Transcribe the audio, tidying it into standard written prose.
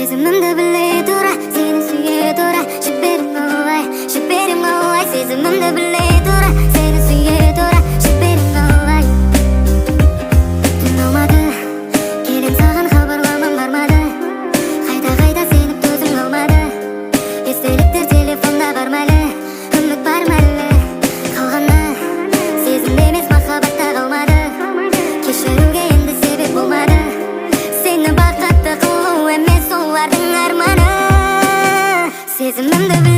Сезімімді біле тұра, сені сүйе тұра, жіберем олай. Сезімімді біле тұра, сені сүйе тұра, жіберем олай. Түн алмады, келем саған хабарламам бармады. Қайта сеніп төзім қалмады. Естеліктер телефонда бар мәлі, үміт бар мәлі қалғаны. Сезімде емес махаббатта қалмады. Кешіруге енді себеп болмады. Сені бақытты қылу емес олардың арманы. Сезімімді